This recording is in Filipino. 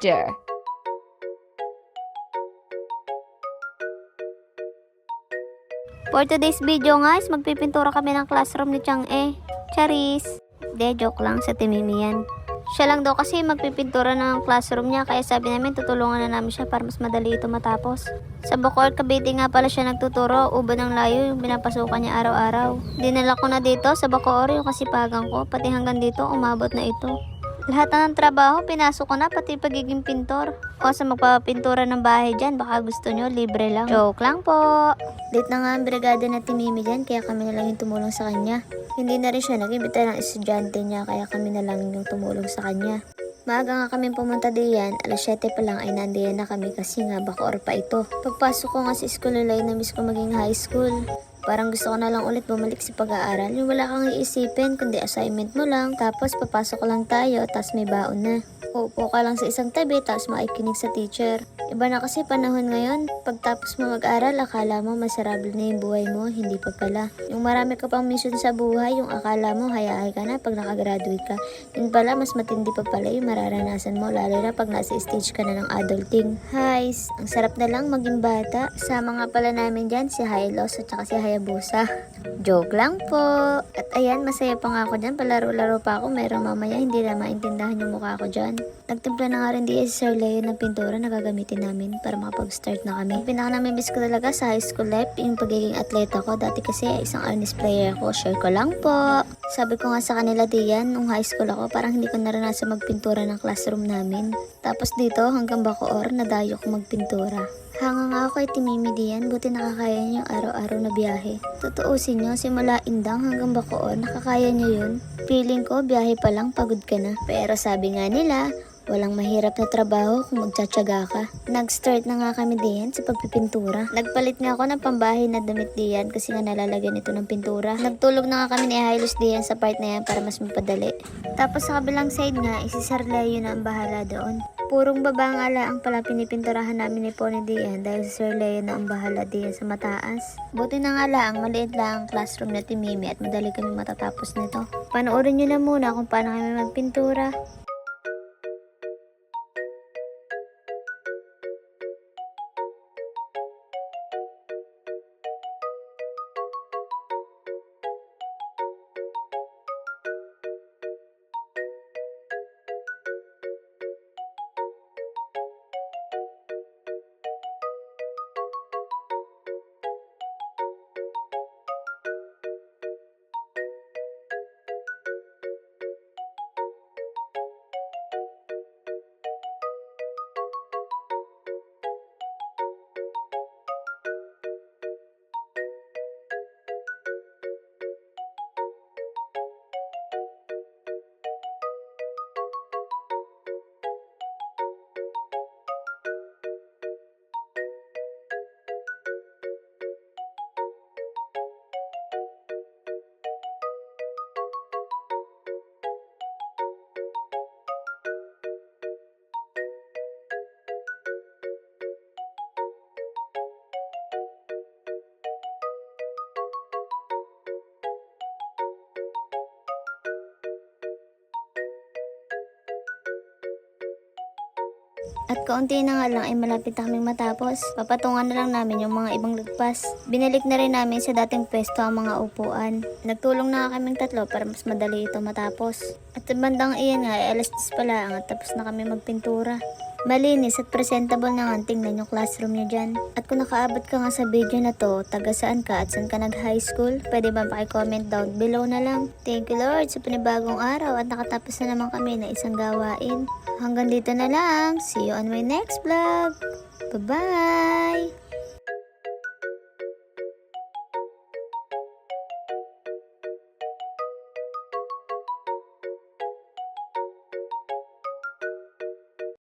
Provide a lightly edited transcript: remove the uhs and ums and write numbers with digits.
later. For today's video guys, magpipintura kami ng classroom ni Chang'e. Charis! De, joke lang sa Timimi yan. Siya lang daw kasi magpipintura ng classroom niya, kaya sabi namin tutulungan na namin siya para mas madali ito matapos. Sa Bacoor, Cavite nga pala siya nagtuturo, uban ng layo yung pinapasukan niya araw-araw. Dinala ko na dito sa Bacoor yung kasipagan ko, pati hanggang dito umabot na ito. Lahat na ng trabaho, pinasok ko na, pati pagiging pintor. O sa magpapintura ng bahay dyan, baka gusto nyo, libre lang. Joke lang po. Late na nga ang brigada na Timimi dyan, kaya kami na lang yung tumulong sa kanya. Hindi na rin siya nag-imbita ng estudyante niya, kaya kami na lang yung tumulong sa kanya. Maaga nga kami pumunta diyan, alas 7 pa lang ay nandiyan na kami kasi nga Bacoor pa ito. Pagpasok ko nga sa school nila, na-miss ko maging high school. Parang gusto ko na lang ulit bumalik sa pag-aaral. Yung wala kang iisipin, kundi assignment mo lang. Tapos papasok lang tayo, tapos may baon na. Uupo ka lang sa isang tabi, tapos makikinig sa teacher. Iba na kasi panahon ngayon. Pagtapos mo mag-aral, akala mo masarable na yung buhay mo, hindi pa pala. Yung marami ka pang mission sa buhay, yung akala mo hayahay ka na pag nakagraduate ka. Yun pala, mas matindi pa pala yung mararanasan mo, lalo na pag nasa stage ka na ng adulting. Guys, ang sarap na lang maging bata. Sama nga pala namin dyan si Hylos at saka si Hayabusa. Joke lang po. At ayan, masaya pa nga ako dyan. Palaro-laro pa ako. Meron mamaya hindi na maintindahan yung mukha ko dyan. Nagtimpla na nga rin di si Sir Leo ng pintura na gagamitin namin para makapag-start na kami. Pinaka-namimiss ko talaga sa high school life yung pagiging atleta ko. Dati kasi isang arnis player ako. Share ko lang po. Sabi ko nga sa kanila diyan, nung high school ako, parang hindi ko naranasan magpintura ng classroom namin. Tapos dito, hanggang Bacoor, nadayo ko magpintura. Hanga nga ako kay Timimi diyan, buti nakakaya niyo yung araw-araw na biyahe. Tutuusin niyo, simula Indang hanggang Bacoor, nakakaya niyo yun. Feeling ko, biyahe pa lang, pagod ka na. Pero sabi nga nila, walang mahirap na trabaho kung magtsatsaga ka. Nag-start na nga kami diyan sa pagpipintura. Nagpalit nga ako ng pambahay na damit diyan kasi nga nalalagyan ito ng pintura. Nagtulog na nga kami ni Hylos diyan sa part na yan para mas mapadali. Tapos sa kabilang side nga, si Sir Leo na ang bahala doon. Purong baba nga lang pala pinipinturahan namin ni Pony diyan dahil si Sir Leo na ang bahala diyan sa mataas. Buti na nga lang, maliit lang ang classroom na Timimi at madali kami matatapos nito. Panoorin nyo na muna kung paano kami magpintura. At kaunti na nga lang ay malapit na kaming matapos. Papatungan na lang namin yung mga ibang lagpas. Binalik na rin namin sa dating pwesto ang mga upuan. Nagtulong na nga kaming tatlo para mas madali ito matapos. At bandang iyan nga ay alas 10 pa lang at tapos na kami magpintura. Malinis at presentable na nga tingnan yung classroom nyo dyan. At kung nakaabot ka nga sa video na to, taga saan ka at saan ka nag-high school, pwede ba paki-comment down below na lang. Thank you Lord sa panibagong araw at nakatapos na naman kami na isang gawain. Hanggang dito na lang. See you on my next vlog. Bye-bye!